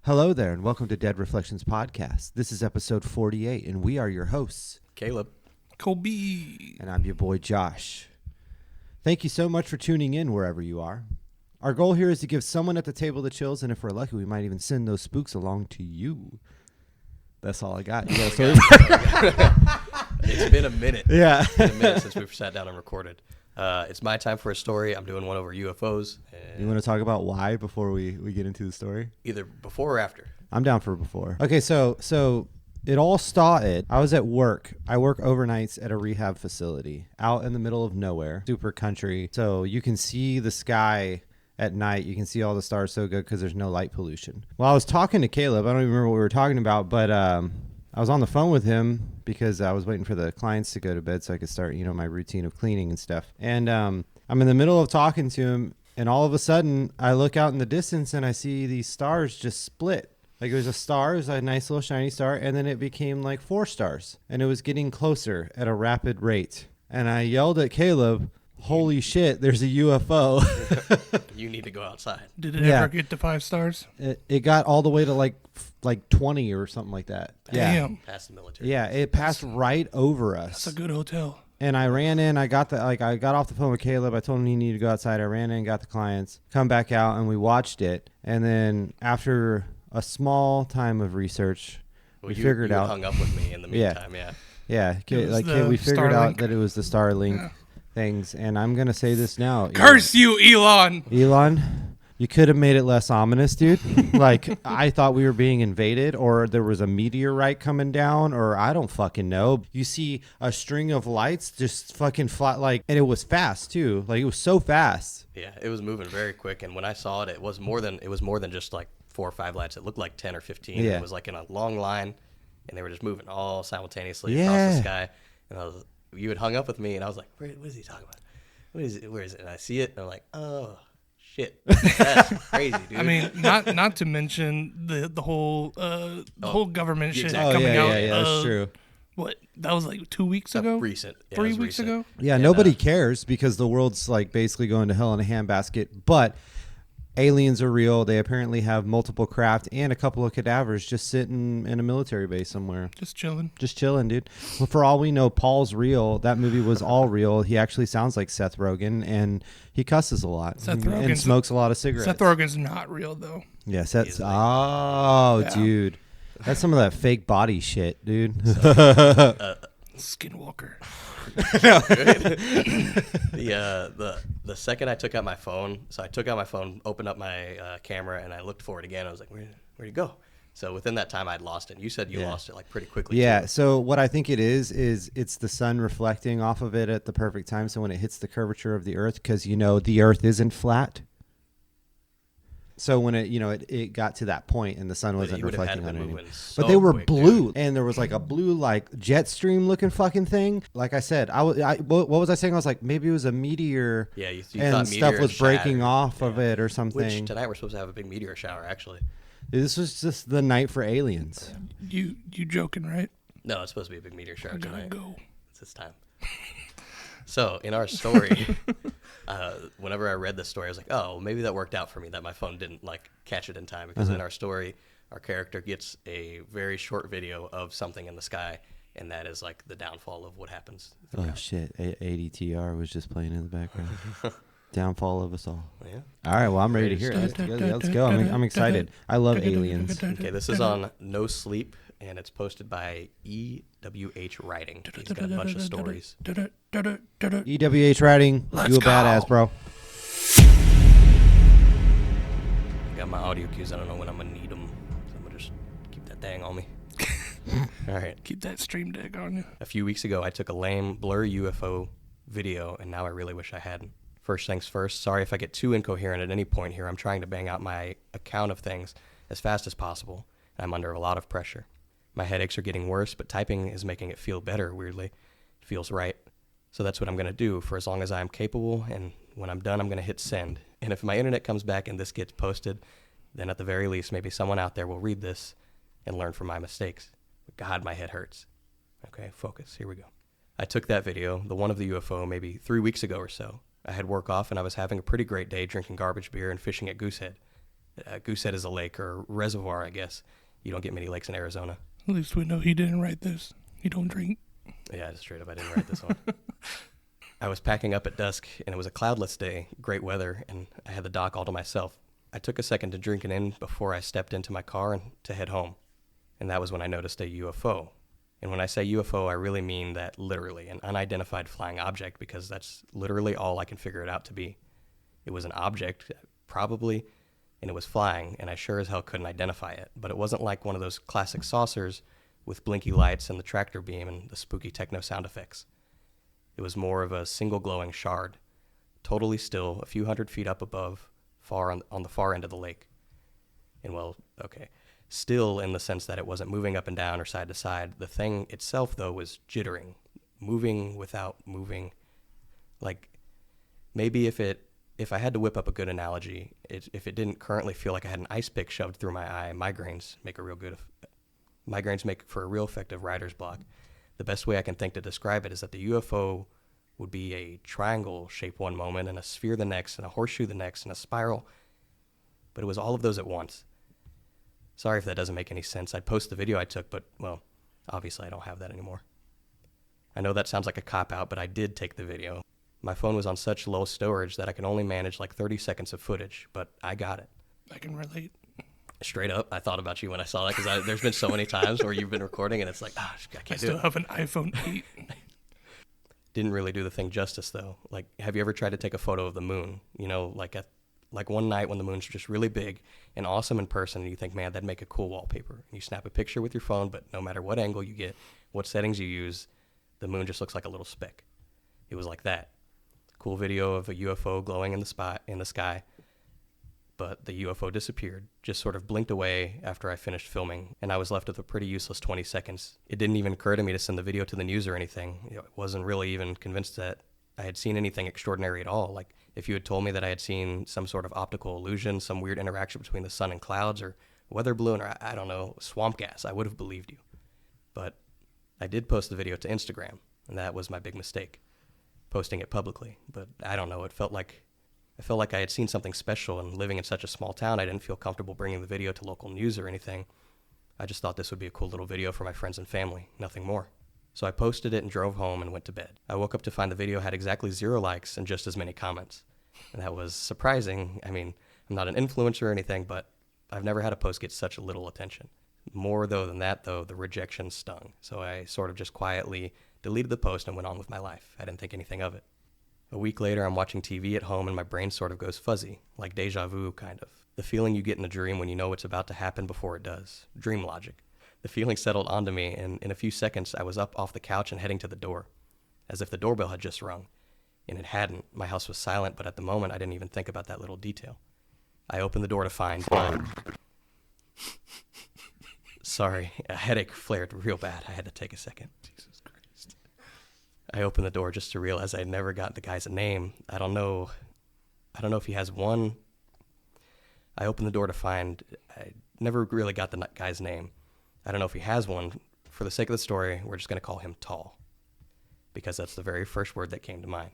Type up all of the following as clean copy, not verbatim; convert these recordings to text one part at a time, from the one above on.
Hello there, and welcome to Dead Reflections Podcast. This is episode 48, and we are your hosts, Caleb, Colby, and I'm your boy Josh. Thank you so much for tuning in wherever you are. Our goal here is to give someone at the table the chills, and if we're lucky, we might even send those spooks along to you. That's all I got. You got a story? It's been a minute. Yeah. It's been a minute since we've sat down and recorded. It's my time for a story. I'm doing one over UFOs. You want to talk about why before we get into the story? Either before or after. I'm down for before. Okay, so it all started. I was at work. I work overnights at a rehab facility out in the middle of nowhere, super country. So you can see the sky at night. You can see all the stars so good because there's no light pollution. Well, I was talking to Caleb. I don't even remember what we were talking about, but I was on the phone with him because I was waiting for the clients to go to bed so I could start, my routine of cleaning and stuff. And I'm in the middle of talking to him, and all of a sudden I look out in the distance and I see these stars just split. Like it was a star, it was a nice little shiny star, and then it became like 4 stars, and it was getting closer at a rapid rate. And I yelled at Caleb, "Holy shit, there's a UFO." You need to go outside. did it ever get to 5 stars? It got all the way to like 20 or something like that. Damn. Past the military. Yeah, it passed right over us. That's a good hotel. And I ran in, I got off the phone with Caleb. I told him he needed to go outside. I ran in, got the clients, come back out, and we watched it. And then after a small time of research, we figured out. Hung up with me in the meantime, Yeah, we figured Starlink. out that it was the Starlink things. And I'm going to say this now. Curse you, Elon! Elon, you could have made it less ominous, dude. Like, I thought we were being invaded, or there was a meteorite coming down, or I don't fucking know. You see a string of lights just fucking fly, and it was fast, too. Like, it was so fast. Yeah, it was moving very quick, and when I saw it, it was more than just like 4 or 5 lights. It looked like 10 or 15. Yeah. It was like in a long line, and they were just moving all simultaneously across the sky. And you had hung up with me, and I was like, what is he talking about? Where is it? And I see it, and I'm like, oh, shit. That's crazy, dude. I mean, not to mention the whole government shit exactly. coming out. Yeah, that's true. What? That was like 2 weeks ago? Recent. Yeah, 3 it was weeks recent. ago? Yeah, nobody cares because the world's like basically going to hell in a handbasket. But aliens are real. They apparently have multiple craft and a couple of cadavers just sitting in a military base somewhere. Just chilling. Just chilling, dude. Well, for all we know, Paul's real. That movie was all real. He actually sounds like Seth Rogen, and he cusses a lot and smokes a lot of cigarettes. Seth Rogen's not real, though. Yeah, Seth's. Dude. That's some of that fake body shit, dude. Skinwalker. The second I took out my phone, opened up my camera, and I looked for it again. I was like, where'd it go? So within that time, I'd lost it. You said you lost it like pretty quickly. Yeah. Too. So what I think it is it's the sun reflecting off of it at the perfect time. So when it hits the curvature of the Earth, because the Earth isn't flat. So when it got to that point and the sun wasn't reflecting on it anymore. But they were blue, and there was like a blue like jet stream looking fucking thing. Like I said, what was I saying? I was like, maybe it was a meteor. Yeah, you and thought stuff was breaking off of it or something. Which tonight we're supposed to have a big meteor shower, actually. This was just the night for aliens. You joking, right? No, it's supposed to be a big meteor shower tonight. Go. It's this time. So in our story, whenever I read this story, I was like, oh, maybe that worked out for me that my phone didn't catch it in time, because in our story, our character gets a very short video of something in the sky, and that is like the downfall of what happens. Oh shit! ADTR was just playing in the background. Downfall of us all. Yeah. All right. Well, I'm ready to hear it. Let's go. I'm excited. I love aliens. Okay, this is on No Sleep, and it's posted by ewhwriting. He's got a bunch of stories. EWH writing. You a badass, bro. I got my audio cues. I don't know when I'm gonna need them, so I'm gonna just keep that thing on me. All right. Keep that stream deck on you. A few weeks ago, I took a lame blurry UFO video, and now I really wish I hadn't. First things first, sorry if I get too incoherent at any point here. I'm trying to bang out my account of things as fast as possible, and I'm under a lot of pressure. My headaches are getting worse, but typing is making it feel better, weirdly. It feels right. So that's what I'm going to do for as long as I'm capable, and when I'm done, I'm going to hit send. And if my internet comes back and this gets posted, then at the very least, maybe someone out there will read this and learn from my mistakes. But God, my head hurts. Okay, focus. Here we go. I took that video, the one of the UFO, maybe 3 weeks ago or so. I had work off, and I was having a pretty great day drinking garbage beer and fishing at Goosehead. Goosehead is a lake or reservoir, I guess. You don't get many lakes in Arizona. At least we know he didn't write this. He don't drink. Yeah, straight up, I didn't write this one. I was packing up at dusk, and it was a cloudless day, great weather, and I had the dock all to myself. I took a second to drink it in before I stepped into my car and to head home. And that was when I noticed a UFO. And when I say UFO, I really mean that literally, an unidentified flying object, because that's literally all I can figure it out to be. It was an object, probably, and it was flying, and I sure as hell couldn't identify it. But it wasn't like one of those classic saucers with blinky lights and the tractor beam and the spooky techno sound effects. It was more of a single glowing shard, totally still, a few hundred feet up above, far on the far end of the lake. And well, okay, still in the sense that it wasn't moving up and down or side to side. The thing itself, though, was jittering, moving without moving. Like, maybe if I had to whip up a good analogy, if it didn't currently feel like I had an ice pick shoved through my eye, migraines make for a real effective writer's block. The best way I can think to describe it is that the UFO would be a triangle shape one moment and a sphere the next and a horseshoe the next and a spiral. But it was all of those at once. Sorry if that doesn't make any sense. I'd post the video I took, but, well, obviously I don't have that anymore. I know that sounds like a cop-out, but I did take the video. My phone was on such low storage that I could only manage like 30 seconds of footage, but I got it. I can relate. Straight up, I thought about you when I saw that, because there's been so many times where you've been recording and it's like, I I can't do still it. have an iPhone 8. Didn't really do the thing justice, though. Like, have you ever tried to take a photo of the moon? You know, like one night when the moon's just really big and awesome in person, and you think, man, that'd make a cool wallpaper. And you snap a picture with your phone, but no matter what angle you get, what settings you use, the moon just looks like a little speck. It was like that. Cool video of a UFO glowing in the sky, but the UFO disappeared, just sort of blinked away after I finished filming, and I was left with a pretty useless 20 seconds. It didn't even occur to me to send the video to the news or anything. I wasn't really even convinced that I had seen anything extraordinary at all. Like, if you had told me that I had seen some sort of optical illusion, some weird interaction between the sun and clouds, or weather balloon, or I don't know, swamp gas, I would have believed you. But I did post the video to Instagram, and that was my big mistake, posting it publicly. But I don't know, I felt like I had seen something special, and living in such a small town, I didn't feel comfortable bringing the video to local news or anything. I just thought this would be a cool little video for my friends and family, nothing more. So I posted it and drove home and went to bed. I woke up to find the video had exactly 0 likes and just as many comments. And that was surprising. I mean, I'm not an influencer or anything, but I've never had a post get such a little attention. More than that, the rejection stung. So I sort of just quietly deleted the post and went on with my life. I didn't think anything of it. A week later, I'm watching TV at home and my brain sort of goes fuzzy, like deja vu, kind of. The feeling you get in a dream when you know it's about to happen before it does. Dream logic. The feeling settled onto me, and in a few seconds, I was up off the couch and heading to the door, as if the doorbell had just rung. And it hadn't. My house was silent, but at the moment, I didn't even think about that little detail. I opened the door to find... Sorry, a headache flared real bad. I had to take a second. Jesus Christ. I opened the door just to realize I had never gotten the guy's name. I don't know if he has one. I opened the door to find... I never really got the guy's name. I don't know if he has one. For the sake of the story, we're just going to call him Tall, because that's the very first word that came to mind.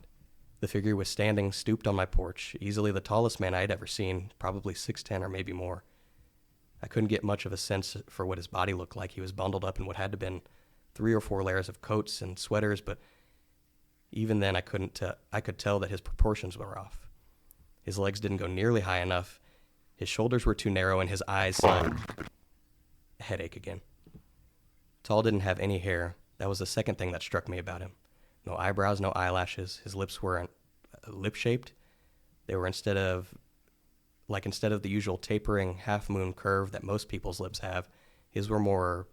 The figure was standing stooped on my porch, easily the tallest man I had ever seen, probably 6'10" or maybe more. I couldn't get much of a sense for what his body looked like. He was bundled up in what had to have been 3 or 4 layers of coats and sweaters, but even then I could tell that his proportions were off. His legs didn't go nearly high enough, his shoulders were too narrow, and his eyes... Headache again. Tall didn't have any hair. That was the second thing that struck me about him. No eyebrows, no eyelashes. His lips weren't lip-shaped. They were instead of the usual tapering half-moon curve that most people's lips have, his were more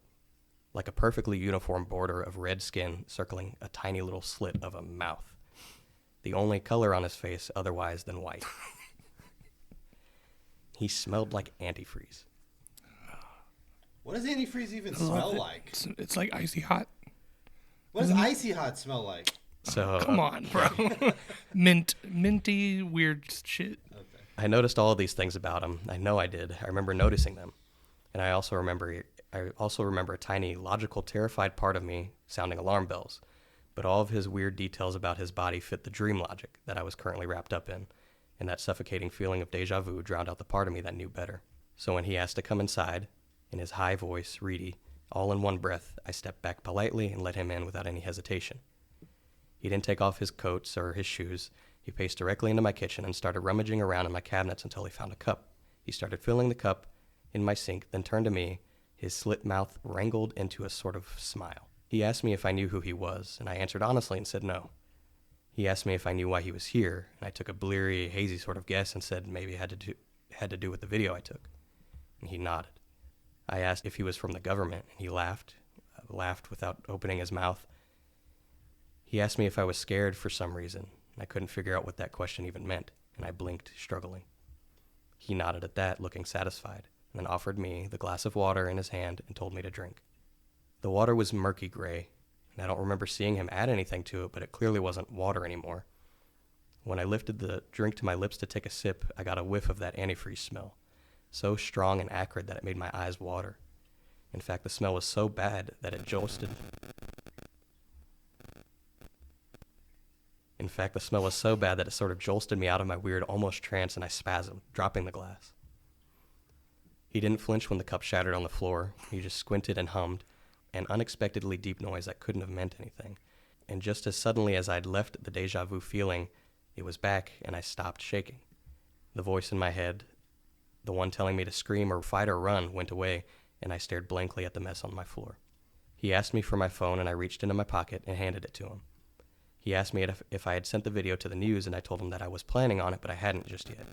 like a perfectly uniform border of red skin circling a tiny little slit of a mouth. The only color on his face otherwise than white. He smelled like antifreeze. What does antifreeze even smell like? It's like icy hot. What does icy hot smell like? So Come on, bro. Minty, weird shit. Okay. I noticed all of these things about him. I know I did. I remember noticing them. And I also remember a tiny, logical, terrified part of me sounding alarm bells. But all of his weird details about his body fit the dream logic that I was currently wrapped up in. and that suffocating feeling of deja vu drowned out the part of me that knew better. So when he asked to come inside, in his high voice, reedy, all in one breath, I stepped back politely and let him in without any hesitation. He didn't take off his coats or his shoes. He paced directly into my kitchen and started rummaging around in my cabinets until he found a cup. He started filling the cup in my sink, then turned to me, his slit mouth wrangled into a sort of smile. He asked me if I knew who he was, and I answered honestly and said no. He asked me if I knew why he was here, and I took a bleary, hazy sort of guess and said maybe it had to do with the video I took. And he nodded. I asked if he was from the government, and he laughed without opening his mouth. He asked me if I was scared for some reason, and I couldn't figure out what that question even meant, and I blinked, struggling. He nodded at that, looking satisfied, and then offered me the glass of water in his hand and told me to drink. The water was murky gray, and I don't remember seeing him add anything to it, but it clearly wasn't water anymore. When I lifted the drink to my lips to take a sip, I got a whiff of that antifreeze smell, so strong and acrid that it made my eyes water. In fact, the smell was so bad that it jolted. Sort of jolted me out of my weird, almost trance, and I spasmed, dropping the glass. He didn't flinch when the cup shattered on the floor. He just squinted and hummed, an unexpectedly deep noise that couldn't have meant anything. And just as suddenly as I'd left the deja vu feeling, it was back, and I stopped shaking. The voice in my head, the one telling me to scream or fight or run, went away, and I stared blankly at the mess on my floor. He asked me for my phone, and I reached into my pocket and handed it to him. He asked me if I had sent the video to the news, and I told him that I was planning on it, but I hadn't just yet.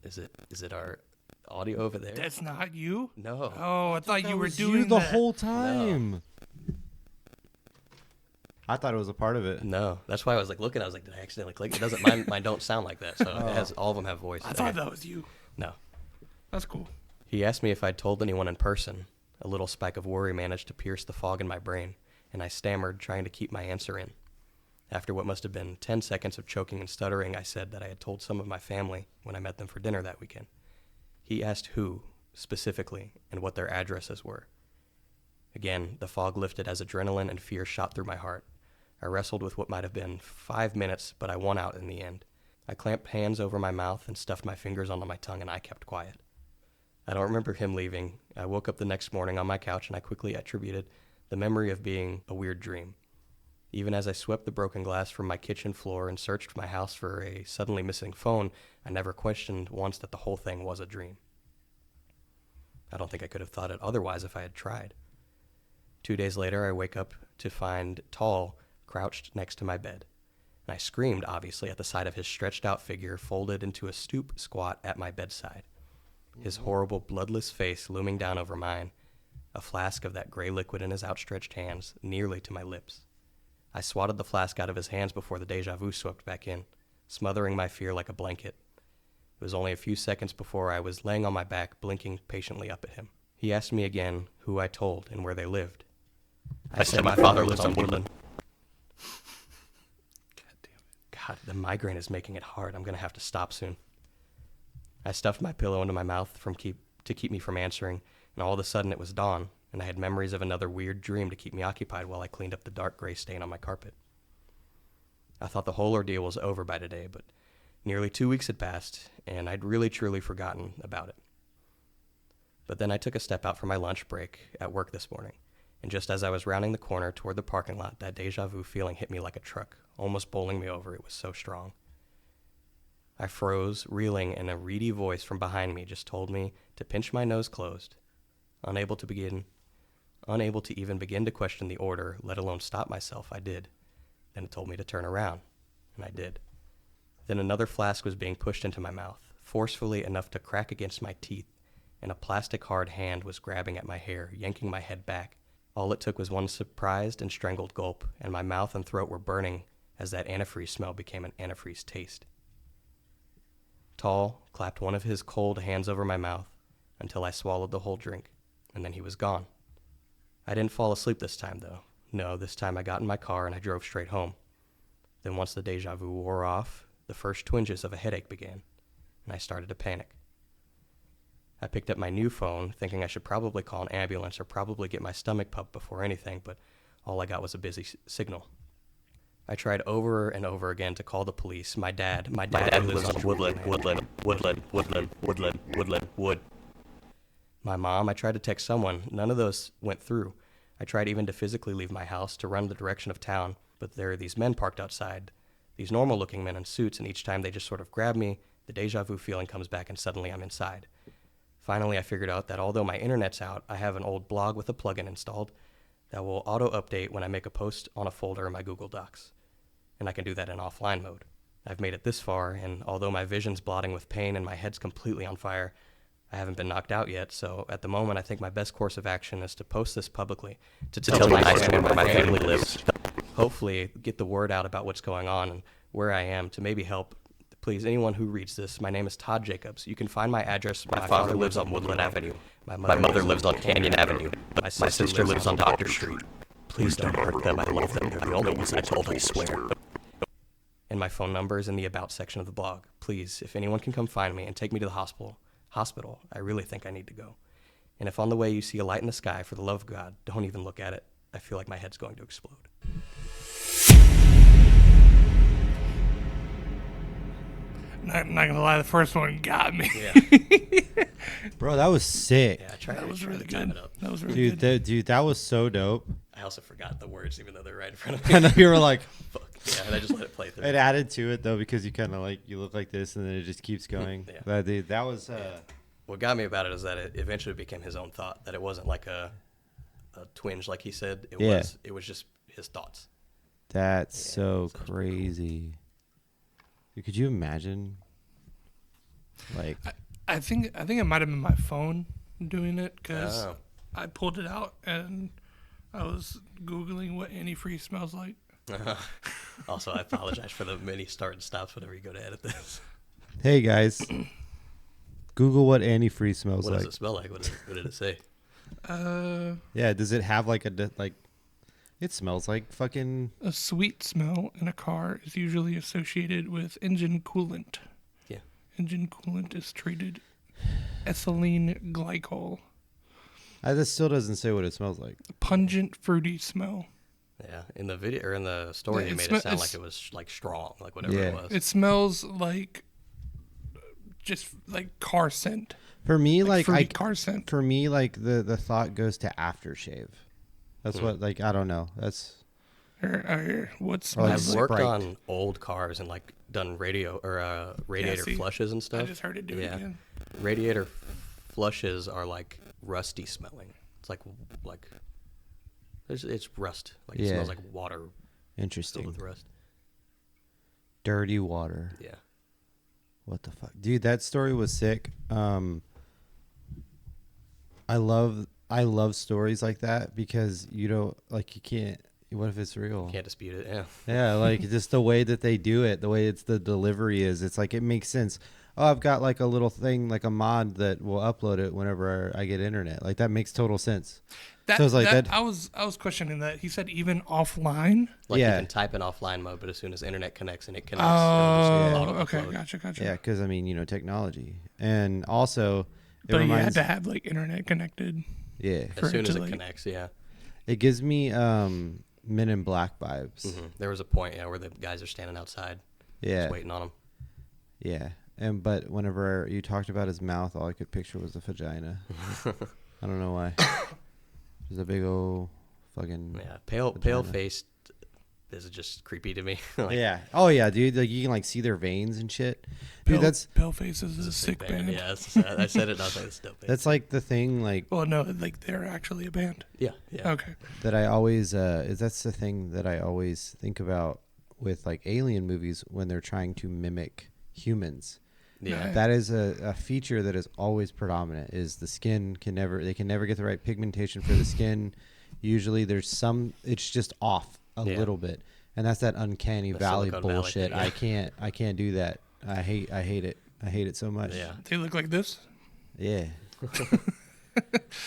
Is it our audio over there? That's not you? No. Oh, I thought you were was doing you the that. whole time. I thought it was a part of it. No. That's why I was looking. I was like, did I accidentally click? It doesn't. Mine don't sound like that. So it has, all of them have voice. I thought that was you. No. That's cool. He asked me if I'd told anyone in person. A little spike of worry managed to pierce the fog in my brain, and I stammered, trying to keep my answer in. After what must have been 10 seconds of choking and stuttering, I said that I had told some of my family when I met them for dinner that weekend. He asked who, specifically, and what their addresses were. Again, the fog lifted as adrenaline and fear shot through my heart. I wrestled with what might have been 5 minutes, but I won out in the end. I clamped hands over my mouth and stuffed my fingers onto my tongue, and I kept quiet. I don't remember him leaving. I woke up the next morning on my couch, and I quickly attributed the memory of being a weird dream. Even as I swept the broken glass from my kitchen floor and searched my house for a suddenly missing phone, I never questioned once that the whole thing was a dream. I don't think I could have thought it otherwise if I had tried. 2 days later, I wake up to find Tall crouched next to my bed, and I screamed, obviously, at the sight of his stretched-out figure folded into a stoop squat at my bedside. His horrible, bloodless face looming down over mine, a flask of that gray liquid in his outstretched hands, nearly to my lips. I swatted the flask out of his hands before the deja vu swept back in, smothering my fear like a blanket. It was only a few seconds before I was laying on my back, blinking patiently up at him. He asked me again who I told and where they lived. I said my father lives on Woodland. God damn it. God, the migraine is making it hard. I'm going to have to stop soon. I stuffed my pillow into my mouth to keep me from answering, and all of a sudden it was dawn, and I had memories of another weird dream to keep me occupied while I cleaned up the dark gray stain on my carpet. I thought the whole ordeal was over by today, but nearly 2 weeks had passed, and I'd really truly forgotten about it. But then I took a step out for my lunch break at work this morning, and just as I was rounding the corner toward the parking lot, that deja vu feeling hit me like a truck, almost bowling me over. It was so strong. I froze, reeling, and a reedy voice from behind me just told me to pinch my nose closed. Unable to even begin to question the order, let alone stop myself, I did. Then it told me to turn around, and I did. Then another flask was being pushed into my mouth, forcefully enough to crack against my teeth, and a plastic hard hand was grabbing at my hair, yanking my head back. All it took was one surprised and strangled gulp, and my mouth and throat were burning as that antifreeze smell became an antifreeze taste. Tall clapped one of his cold hands over my mouth until I swallowed the whole drink, and then he was gone. I didn't fall asleep this time, though. No, this time I got in my car and I drove straight home. Then once the deja vu wore off, the first twinges of a headache began, and I started to panic. I picked up my new phone, thinking I should probably call an ambulance or probably get my stomach pumped before anything, but all I got was a busy signal. I tried over and over again to call the police. My dad lives on Wood. My mom, I tried to text someone. None of those went through. I tried even to physically leave my house to run the direction of town, but there are these men parked outside, these normal-looking men in suits, and each time they just sort of grab me, the deja vu feeling comes back and suddenly I'm inside. Finally, I figured out that although my internet's out, I have an old blog with a plugin installed that will auto-update when I make a post on a folder in my Google Docs. And I can do that in offline mode. I've made it this far, and although my vision's blotting with pain and my head's completely on fire, I haven't been knocked out yet, so at the moment I think my best course of action is to post this publicly, to tell my family where my family lives. Hopefully get the word out about what's going on and where I am to maybe help. Please, anyone who reads this, my name is Todd Jacobs. You can find my address. My father lives on Woodland Avenue. My mother lives on Canyon Avenue. My sister lives on Doctor Street. Please don't hurt them. I love them. They're the only ones I told, I swear. And my phone number is in the About section of the blog. Please, if anyone can come find me and take me to the hospital, I really think I need to go. And if on the way you see a light in the sky, for the love of God, don't even look at it. I feel like my head's going to explode. Not gonna lie, the first one got me. Yeah. Bro, that was sick. Yeah, I tried That was to really time good. it up. That was really good. Dude, that was so dope. I also forgot the words, even though they're right in front of me. I know you were like, Fuck. Yeah, and I just let it play through. it added to it though because you kind of like you look like this and then it just keeps going. Yeah. But dude, that was What got me about it is that it eventually became his own thought. That it wasn't like a twinge, like he said. It was just his thoughts. that's Yeah, so so it's pretty cool. crazy. Dude, could you imagine? Like, I think it might have been my phone doing it because Oh. I pulled it out and I was Googling what antifreeze smells like. Also, I apologize for the many start and stops whenever you go to edit this. hey guys, Google what antifreeze smells What like. does it smell like? What did it say? Yeah, does it have like it smells like fucking A sweet smell in a car is usually associated with engine coolant. Yeah. Engine coolant is treated ethylene glycol. This still doesn't say what it smells like. A pungent, fruity smell. Yeah, in the video or in the story, Yeah, you it made sme- it sound it's- like it was like strong, like whatever Yeah. it was. It smells like just like car scent. For me, like fruity car scent. for me, like the thought goes to aftershave. That's what, like, I don't know. That's What Or smells I've like? worked Sprite. on old cars and like done radiator see, flushes and stuff. I just heard it do it again. Radiator flushes are like rusty smelling. It's like it's rust. Like it Yeah. smells like water filled interesting. with rust. Dirty water. Yeah. What the fuck, dude? That story was sick. I love stories like that because you don't like you can't. What if it's real? Can't dispute it. Yeah. Yeah, like just the way that they do it, the way the delivery is. It's like it makes sense. Oh, I've got like a little thing, like a mod that will upload it whenever I get internet. Like that makes total sense. That, So it's like that- I was questioning that. He said even offline. Like Yeah. you can type in offline mode, but as soon as internet connects and it connects, Oh, it'll just okay, auto-upload. gotcha. Yeah, because I mean, technology, and also it But you had reminds. to have like internet connected. Yeah, for As soon it as to, it like- connects, yeah. it gives me Men in Black vibes. There was a point, yeah, where the guys are standing outside, Yeah, just waiting on them. yeah. But whenever you talked about his mouth, all I could picture was a vagina. I don't know why. There's a big old fucking Yeah, pale vagina. faced is just creepy to me. Like, Yeah. Oh yeah, dude. Like you can like see their veins and shit. Dude, that's Paleface is a sick band. Yeah, I said it. And I was like, it's dope. that's like the thing like Well, no, like they're actually a band. yeah. Okay. that I always that's the thing that I always think about with like alien movies when they're trying to mimic humans. Yeah. That is a feature that is always predominant is the skin they can never get the right pigmentation for the skin. Usually there's it's just off a Yeah. little bit. And that's that uncanny The valley Silicon Valley bullshit. thing, yeah. I can't do that. I hate it. I hate it so much. Yeah. They look like this. Yeah.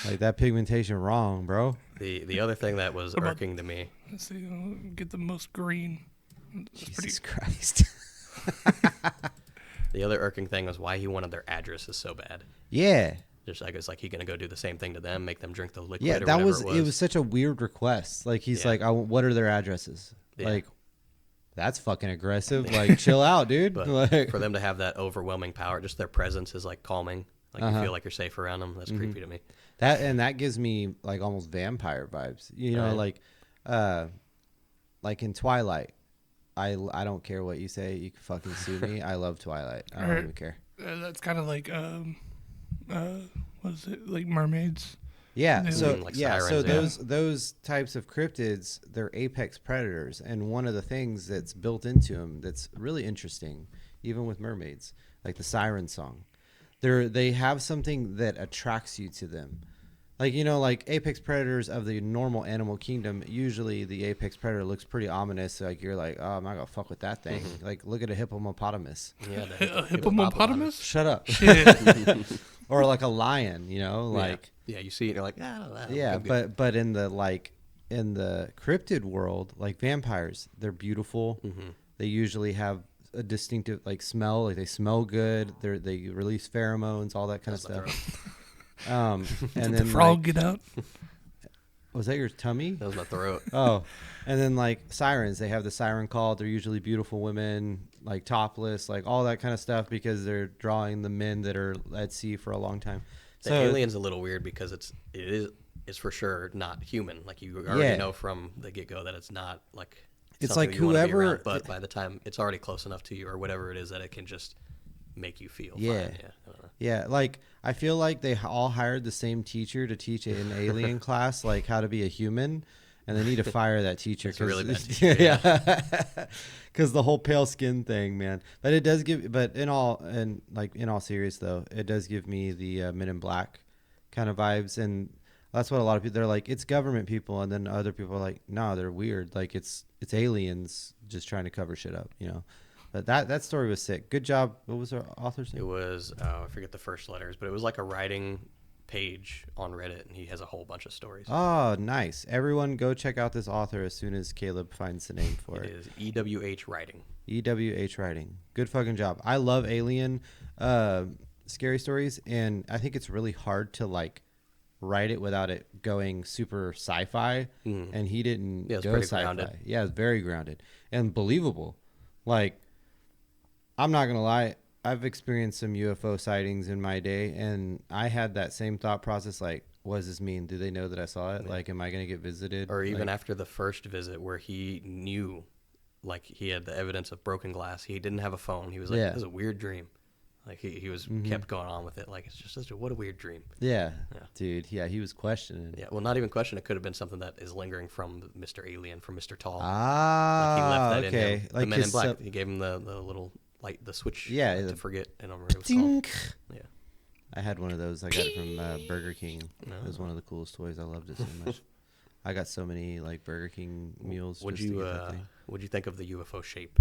Like that pigmentation wrong, bro. The other thing that was What about- irking to me, Let's see. Get the most green. That's Jesus Christ. the other irking thing was why he wanted their addresses so bad. Yeah. Just I guess like he gonna go do the same thing to them, make them drink the liquid. Yeah, or that whatever was it was such a weird request. Like he's Yeah. like, what are their addresses? Yeah. Like that's fucking aggressive. Like, chill out, dude. But Like, for them to have that overwhelming power, just their presence is like calming. Like you feel like you're safe around them. That's creepy to me. that gives me like almost vampire vibes. You know, Right. like in Twilight. I don't care what you say. You can fucking sue me. I love Twilight. I don't even care. That's kind of like what is it? Like mermaids. Yeah. So Like yeah. So sirens, those types of cryptids, they're apex predators, and one of the things that's built into them that's really interesting, even with mermaids, like the siren song, they have something that attracts you to them. Like, you know, like apex predators of the normal animal kingdom, usually the apex predator looks pretty ominous. Like, you're like, oh, I'm not gonna fuck with that thing. Like, look at a hippopotamus. Yeah, A hippopotamus? Shut up. Shit. Or like a lion, you know, like. yeah, you see it, and you're like, Yeah, but in the cryptid world, like vampires, they're beautiful. They usually have a distinctive like smell, like they smell good. They release pheromones, all that kind of stuff. And Did then the frog like, get out? was that your tummy? that was my throat. Oh, and then like sirens, they have the siren call. They're usually beautiful women, like topless, like all that kind of stuff, because they're drawing the men that are at sea for a long time. The alien's a little weird because it's for sure not human. Like you already know from the get go that it's not like it's something like you wanna be whoever, around, but by the time it's already close enough to you or whatever it is that it can just make you feel Yeah. fine. Yeah, I don't know. Yeah, like I feel like they all hired the same teacher to teach an alien class like how to be a human, and they need to fire that teacher. It's a really bad teacher. Yeah, because the whole pale skin thing, man. But it does give. But in all serious though, it does give me the Men in Black kind of vibes, and that's what a lot of people. They're like, it's government people, and then other people are like, no, they're weird. Like it's aliens just trying to cover shit up, you know. But that story was sick. Good job. What was our author's name? It was I forget the first letters, but it was like a writing page on Reddit, and he has a whole bunch of stories. Oh, nice. Everyone go check out this author as soon as Caleb finds the name for It it. is ewhwriting. ewhwriting. Good fucking job. I love alien scary stories, and I think it's really hard to like write it without it going super sci-fi, and he didn't Yeah, it's go pretty sci-fi. grounded. Yeah, it's very grounded and believable. Like, I'm not gonna lie, I've experienced some UFO sightings in my day, and I had that same thought process. Like, what does this mean? Do they know that I saw it? Like, am I gonna get visited? Or even like, after the first visit where he knew, like he had the evidence of broken glass. He didn't have a phone. He was like, Yeah. "This is a weird dream." Like he was kept going on with it. Like it's just what a weird dream. yeah, Yeah. dude. Yeah, he was questioning. Yeah, well, not even question. It could have been something that is lingering from Mr. Alien, from Mr. Tall. Ah, Like he left that okay. in him. Like the Men in his Black. sub- he gave him the little light, the switch. Yeah, to the forget. I don't remember what it was called. Dink. Yeah. I had one of those. I got it from Burger King. It was one of the coolest toys. I loved it so much. I got so many like Burger King meals. Would just to you get that thing. What'd you think of the UFO shape?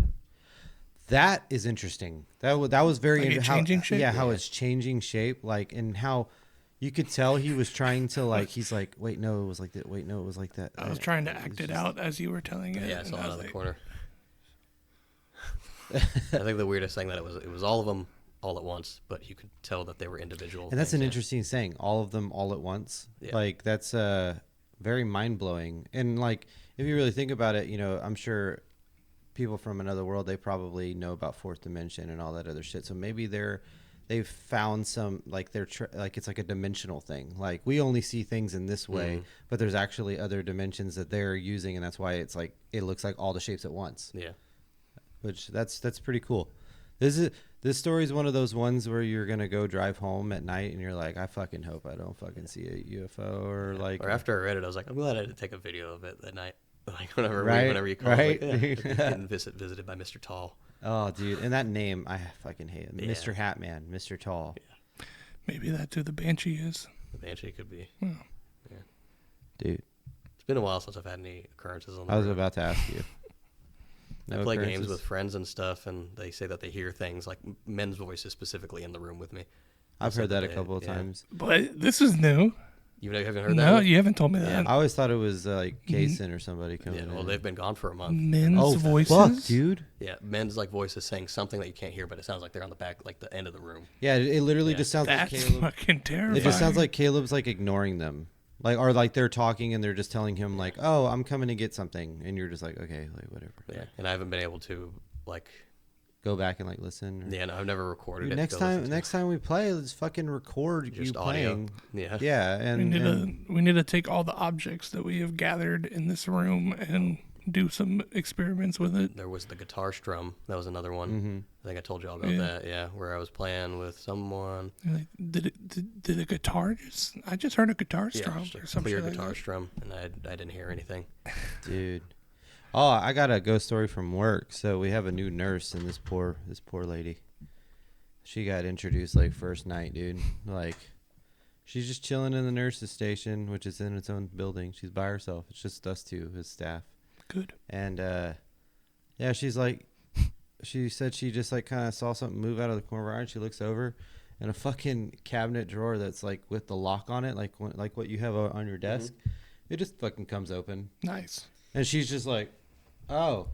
That is interesting. That was very Like it changing shape? Yeah, how Yeah. it's changing shape, like, and how you could tell he was trying to like. He's like, wait, no, it was like that. Wait, no, it was like that. I was trying to act was it just- out as you were telling it. Yeah, I and saw it was out of the like, corner. I think the weirdest thing that it was all of them all at once, but you could tell that they were individual. And that's an things. interesting saying. All of them, all at once. Yeah. Like that's very mind blowing. And like, if you really think about it, you know, I'm sure people from another world, they probably know about fourth dimension and all that other shit. So maybe they've found some like like it's like a dimensional thing. Like we only see things in this way, but there's actually other dimensions that they're using, and that's why it's like it looks like all the shapes at once. Yeah. Which that's pretty cool. This story is one of those ones where you're gonna go drive home at night and you're like, I fucking hope I don't fucking see a UFO or like. Or after I read it, I was like, I'm glad I didn't take a video of it that night. Like whenever you call, right. like, yeah, getting visited by Mr. Tall. Oh, dude, and that name I fucking hate it. Yeah. Mr. Hatman, Mr. Tall. maybe that's who the Banshee is. The Banshee could be. Dude, It's been a while since I've had any occurrences on the I was road. about to ask you. I No play games occurrences? with friends and stuff, and they say that they hear things like men's voices specifically in the room with me. I've said heard that a they- couple of yeah. times. But this is new. You haven't heard that? No, one? you haven't told me that. I always thought it was like Kason or somebody coming Yeah, well, in. they've been gone for a month. Men's Oh, voices. fuck, dude. Yeah, men's like voices saying something that you can't hear, but it sounds like they're on the back, like the end of the room. Yeah, it literally Yeah. just sounds like That's Caleb. fucking terrifying. It just sounds like Caleb's like ignoring them. Like, or like they're talking and they're just telling him like, "Oh, I'm coming to get something," and you're just like, "Okay, like whatever." Yeah, and I haven't been able to like Go back and like listen. Or, yeah, no, I've never recorded dude, it. next time we play, let's fucking record Just you audio. playing. Yeah. Yeah, We need to take all the objects that we have gathered in this room and do some experiments with it. There was the guitar strum. That was another one. Mm-hmm. I think I told you all about that. Yeah, where I was playing with someone. You're like, did a guitar just? I just heard a guitar strum just or a some clear shit like guitar that. strum, and I didn't hear anything. dude. Oh, I got a ghost story from work. So we have a new nurse, and this poor lady. She got introduced like first night, dude. Like, she's just chilling in the nurses' station, which is in its own building. She's by herself. It's just us two, his staff. Good. And yeah, she's like, she said she just like kind of saw something move out of the corner of her eye, and she looks over, and a fucking cabinet drawer that's like with the lock on it, like what you have on your desk, it just fucking comes open. Nice. And she's just like, oh.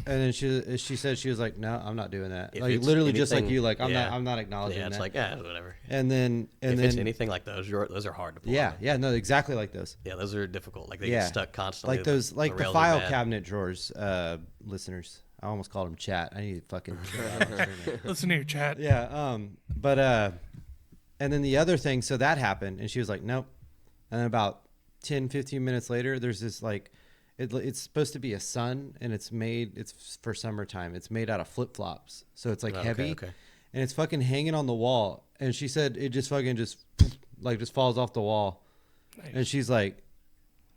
And then she said, she was like, no, I'm not doing that. If Like it's literally just like anything- you, like I'm yeah. not acknowledging Yeah, it's that. like, yeah, whatever. And then If it's anything like those are hard to pull out. yeah, no, exactly like those. Yeah, those are difficult. Like they Yeah. get stuck constantly. Like those, like the rails are file bad. cabinet drawers, listeners. I almost called them chat. I need to fucking. Listen to your chat. Yeah. But and then the other thing, so that happened, and she was like, nope. And then about 10, 15 minutes later, there's this like, it's supposed to be a sun, and it's for summertime. It's made out of flip flops, so it's like heavy, Okay. and it's fucking hanging on the wall. And she said it just fucking just falls off the wall, Nice. and she's like,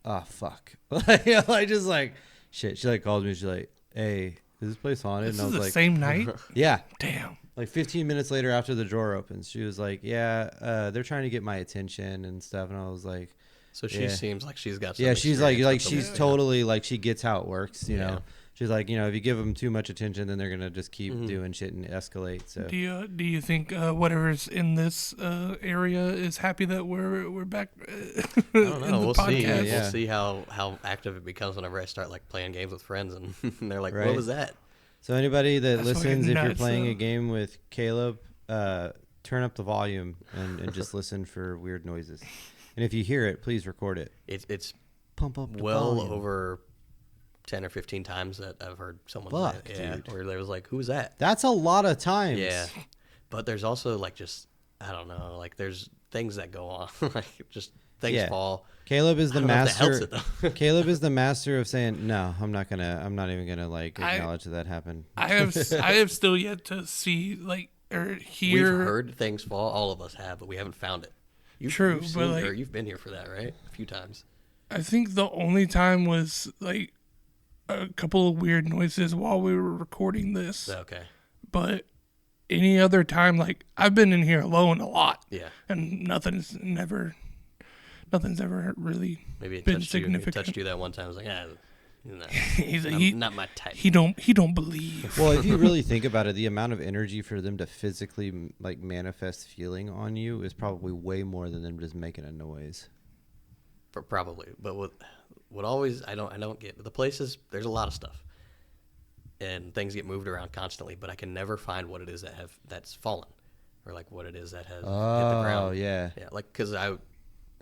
oh fuck, like just like shit. She like calls me. She's like, hey, is this place haunted? This And I is was the like, same night. yeah. Damn. Like 15 minutes later, after the drawer opens, she was like, yeah, they're trying to get my attention and stuff. And I was like, So she yeah. seems like she's got some yeah, she's like experience with she's them. totally like, she gets how it works, you Yeah. know. She's like, you know, if you give them too much attention, then they're gonna just keep doing shit and escalate. So Do you think whatever's in this area is happy that we're back? I don't know. We'll see. Yeah. We'll see how active it becomes whenever I start like playing games with friends, and they're like, Right. "What was that?" So anybody that That's fucking listens, if you're nuts, playing though. a game with Caleb, turn up the volume and just listen for weird noises. And if you hear it, please record it. It's Pump up the well volume. over 10 or 15 times that I've heard someone Fuck, say it. Yeah, dude. where they was like, "Who was that?" That's a lot of times. Yeah, but there's also like just I don't know, like there's things that go on, like just things Yeah. fall. Caleb is the I don't know if that helps master. it, though. Caleb is the master of saying no. I'm not even gonna like I- acknowledge that happened. I have still yet to see like or We've hear. heard things fall. All of us have, but we haven't found it. True, you've but, seen, like- or you've been here for that, right? A few times. I think the only time was like a couple of weird noises while we were recording this, Okay. but any other time, like I've been in here alone a lot, Yeah. and nothing's ever really Maybe it been touched you. It significant. touched you that one time. I was like, no, He's like, not my type. he don't believe. Well, if you really think about it, the amount of energy for them to physically like manifest feeling on you is probably way more than them just making a noise. Probably, but what always I don't get the places. There's a lot of stuff, and things get moved around constantly. But I can never find what it is that's fallen, or like what it is that has hit the Oh ground. yeah, Yeah, like because it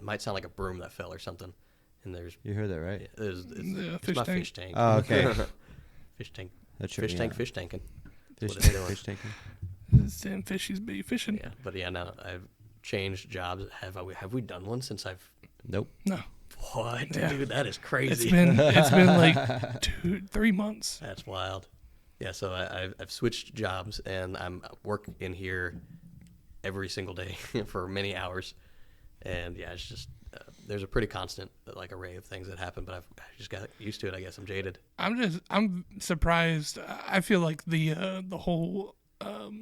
might sound like a broom that fell or something, and there's you heard that right? it's fish my tank. fish tank. Oh, okay. Fish tank. That tripped me out. Fish tanking. Fish, That's what it's doing. fish tanking. Damn fishies be fishing. Yeah, but yeah, no, I've changed jobs. Have we done one since I've? Nope. No, What, Yeah. dude? That is it's crazy. been like 2-3 months. That's wild. Yeah, so I've switched jobs and I'm work in here every single day for many hours, and yeah, it's just there's a pretty constant like array of things that happen, but I just got used to it. I guess I'm jaded. I'm surprised. I feel like the whole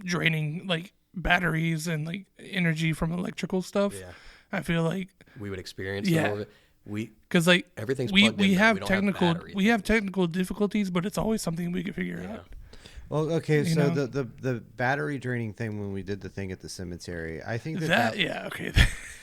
draining like batteries and like energy from electrical stuff. Yeah, I feel like we would experience Yeah. more of it. because like Everything's we plugged in, we though. have We don't have technical batteries. we have technical difficulties, but it's always something we can figure Yeah. out. Well, okay, You so know? the battery draining thing when we did the thing at the cemetery, I think That yeah okay.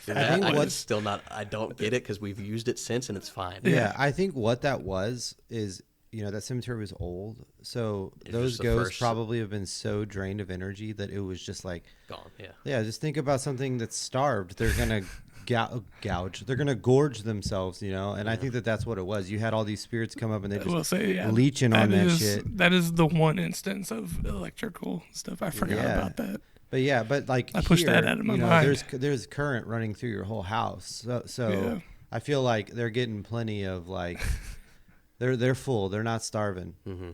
So I think that what's- is still not. I don't get it because we've used it since and it's fine. yeah, I think what that was is, you know, that cemetery was old, so It's those just the ghosts first- probably have been so drained of energy that it was just like, Gone. Yeah. yeah, just think about something that's starved. They're gonna gouge. They're gonna gorge themselves, you know. And I think that's what it was. You had all these spirits come up and they just leeching on that shit. That is the one instance of electrical stuff. I forgot about that. But like I pushed that out of my mind. There's current running through your whole house, so I feel like they're getting plenty of like they're full. They're not starving. Mm-hmm.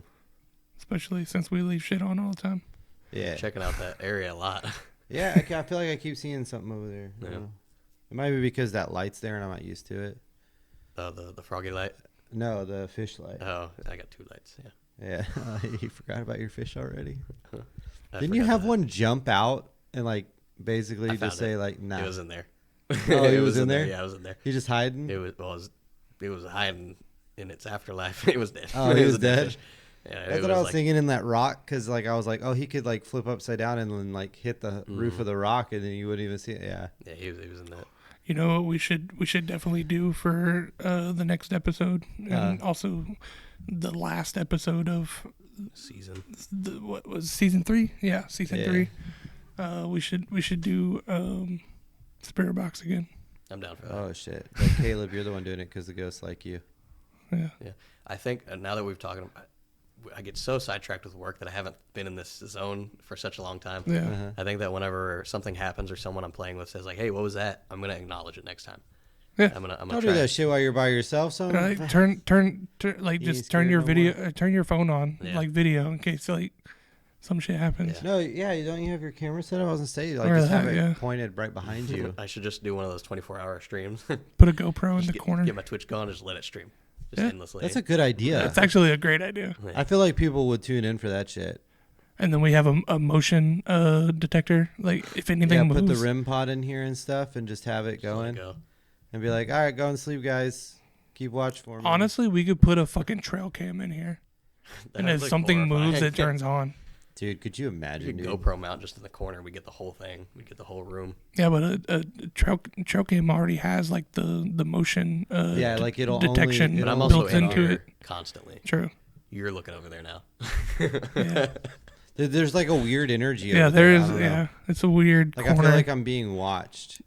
Especially since we leave shit on all the time. Yeah, checking out that area a lot. Yeah, I feel like I keep seeing something over there. You know? It might be because that light's there and I'm not used to it. Oh, the froggy light? No, the fish light. Oh, I got 2 lights. Yeah. You forgot about your fish already? Didn't you have one jump out and like basically just say like, nah? It was in there. Oh, it was in there? Yeah, it was in there. He just hiding? It was hiding in its afterlife. It was dead. Oh, he was dead? Fish. Yeah, that's what I was thinking in that rock, because like I was like, oh, he could like flip upside down and then like hit the roof of the rock and then you wouldn't even see it. Yeah. Yeah, he was in that. You know what we should definitely do for the next episode, and also the last episode of season. What was season 3? Yeah, season 3. We should do Spirit Box again. I'm down for that. Oh shit, like, Caleb, you're the one doing it because the ghosts like you. Yeah. I think now that we've talked about. I get so sidetracked with work that I haven't been in this zone for such a long time. Yeah. I think that whenever something happens or someone I'm playing with says like, "Hey, what was that?" I'm gonna acknowledge it next time. Yeah. I'm gonna Don't do that shit while you're by yourself. So like turn like just turn your video, turn your phone on like video in case like some shit happens. No, don't you have your camera set up? I was gonna say like just have it pointed right behind you. I should just do one of those 24-hour streams. Put a GoPro in the corner. Get my Twitch going and just let it stream. Just endlessly. That's a good idea. That's actually a great idea. I feel like people would tune in for that shit. And then we have a motion detector. Like if anything moves. Put the REM pod in here and stuff and just have it going. And be like, all right, go and sleep, guys. Keep watch for me. Honestly, we could put a fucking trail cam in here. And if something moves, it turns on. Dude, could you imagine, dude? GoPro mount just in the corner. We get the whole thing. We get the whole room. Yeah, but a trail cam already has like the motion like it'll detection only, but I'm also built into it constantly. True. You're looking over there now. Yeah. There's like a weird energy. Yeah, there is. Yeah, it's a weird like corner. I feel like I'm being watched.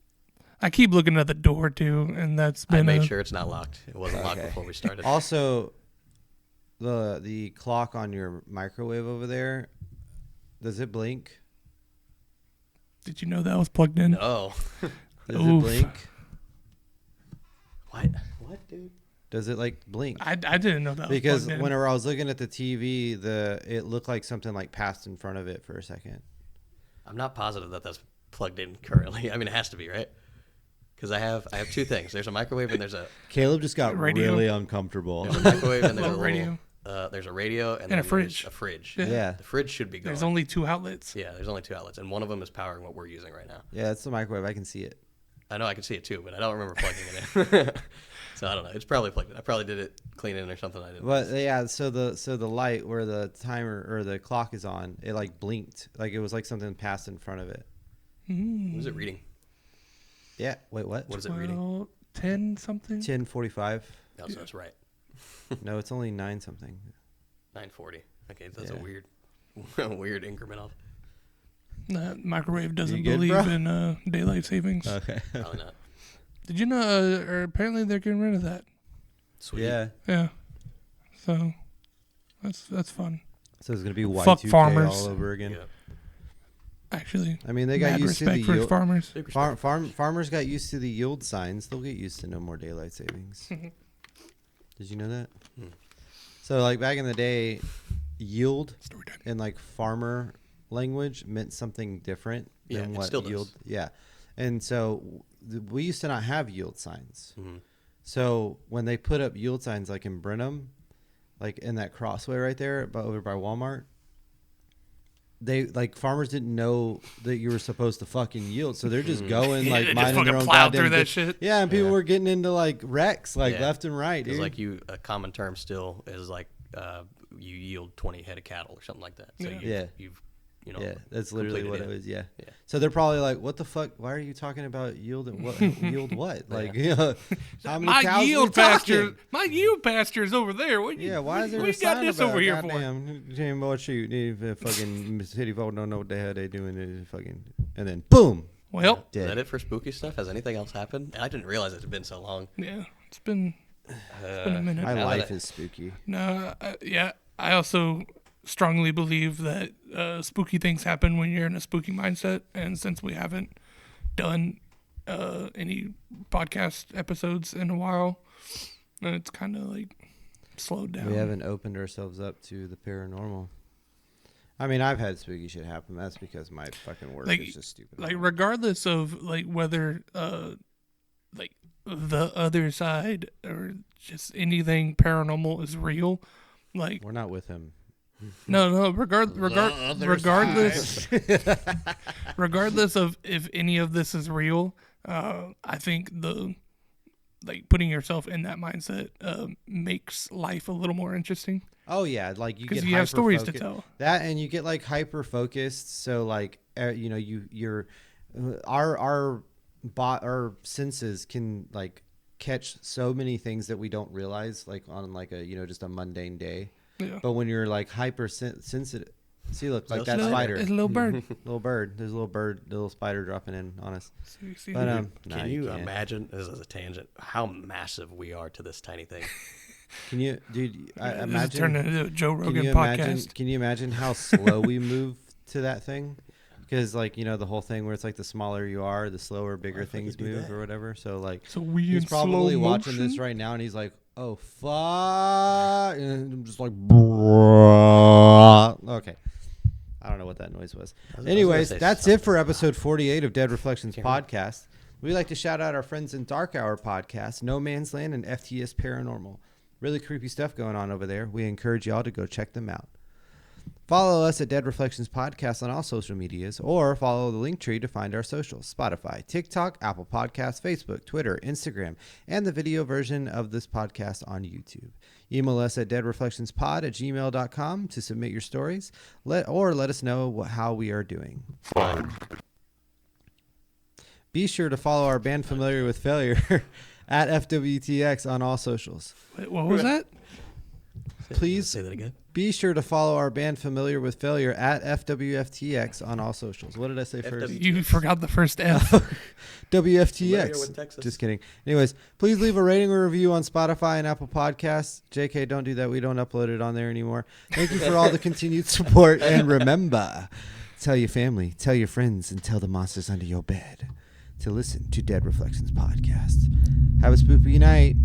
I keep looking at the door too, and that's been. I made sure it's not locked. It wasn't locked before we started. Also, the clock on your microwave over there. Does it blink? Did you know that was plugged in? No. Does it blink? What, dude? Does it like blink? I didn't know that. Because was plugged in. whenever I was looking at the TV, it looked like something like passed in front of it for a second. I'm not positive that that's plugged in currently. I mean, it has to be, right? Because I have 2 things. There's a microwave and there's a. Caleb just got really uncomfortable. There's a microwave and there's a radio. There's a radio and a fridge. A fridge. Yeah. The fridge should be going. There's only 2 outlets. Yeah, there's only 2 outlets, and one of them is powering what we're using right now. Yeah, that's the microwave. I can see it. I know I can see it too, but I don't remember plugging it in. So I don't know. It's probably plugged in. I probably did it clean in or something. I didn't. But yeah, so the light where the timer or the clock is on, it like blinked, like it was like something passed in front of it. What is it reading? Yeah. Wait, what? What is it reading? 10 something. 10:45. No, so that's right. No, it's only 9 something. 9:40. Okay, that's a weird increment off. That microwave doesn't good, believe bro? in daylight savings. Okay. Probably not. Did you know? Or apparently they're getting rid of that. Sweet. Yeah. Yeah. So that's fun. So it's gonna be Fuck Y2K farmers. all over again. Yeah. Actually, I mean, they got mad used to respect the for farmers. Big respect. farmers got used to the yield signs. They'll get used to no more daylight savings. Did you know that? So like back in the day, yield in like farmer language meant something different than what still yield. does. Yeah, and so we used to not have yield signs. So when they put up yield signs like in Brenham, like in that crossway right there, over by Walmart. They like farmers didn't know that you were supposed to fucking yield, so they're just going like minding their own goddamn that shit. Yeah, and people were getting into like wrecks like left and right. Because Dude. like a common term still is like you yield 20 head of cattle or something like that. So you've yeah, that's literally what it was. Yeah. Yeah. So they're probably like, "What the fuck? Why are you talking about yielding? What yield? What? Like, how many cows yield we talking? my yield pasture over there. Why is there a got sign this about over here for? Damn, what shoot? Fucking city folk don't know what the hell they doing. Fucking, and then boom, Well, Is Dead. that it for spooky stuff? Has anything else happened? I didn't realize it had been so long. yeah, it's been a minute. My Now life that is spooky. No, yeah, I also strongly believe that spooky things happen when you're in a spooky mindset. And since we haven't done any podcast episodes in a while, it's kind of like slowed down. We haven't opened ourselves up to the paranormal. I mean, I've had spooky shit happen. That's because my fucking work Like- is just stupid. Like regardless of like whether like the other side or just anything paranormal is real, like We're not with him. no regardless regardless of if any of this is real, I think the like putting yourself in that mindset makes life a little more interesting Oh yeah, like you because get you have stories to hyper-focused. tell. That, and you get like hyper focused. So like you know, you're our senses can like catch so many things that we don't realize, like on like a just a mundane day. Yeah. But when you're like hyper sensitive, see, look, like Little that spider. spider, It's a little bird. little bird. There's a little bird, little spider dropping in on us. See, But dude. nah, Can you can't. imagine, this is a tangent, how massive we are to this tiny thing? Can you, dude? This is Imagine. turning into a Joe Can Rogan you podcast. imagine? Can you imagine how slow we move to that thing? Because like the whole thing where it's like the smaller you are, the slower, bigger Why the fuck things you do move that? or whatever. So like So we he's in probably slow watching motion? this right now, and he's like, "Oh fuck!" And I'm just like, "Bruh." Okay. I don't know what that noise was. I was gonna Anyways, say that's it for episode 48 of Dead Reflections Can't remember. podcast. We'd like to shout out our friends in Dark Hour podcast, No Man's Land, and FTS Paranormal. Really creepy stuff going on over there. We encourage y'all to go check them out. Follow us at Dead Reflections Podcast on all social medias, or follow the link tree to find our socials: Spotify, TikTok, Apple Podcasts, Facebook, Twitter, Instagram, and the video version of this podcast on YouTube. Email us at deadreflectionspod@gmail.com to submit your stories, let us know how we are doing. Be sure to follow our band Familiar with Failure at FWTX on all socials. Wait, what was that? Please Say that again. be sure to follow our band Familiar with Failure at FWFTX on all socials. What did I say first? You forgot the first F. Familiar WFTX. with Texas. Just kidding. Anyways, please leave a rating or review on Spotify and Apple Podcasts. JK, don't do that. We don't upload it on there anymore. Thank you for all the continued support. And remember, tell your family, tell your friends, and tell the monsters under your bed to listen to Dead Reflections podcast. Have a spooky night.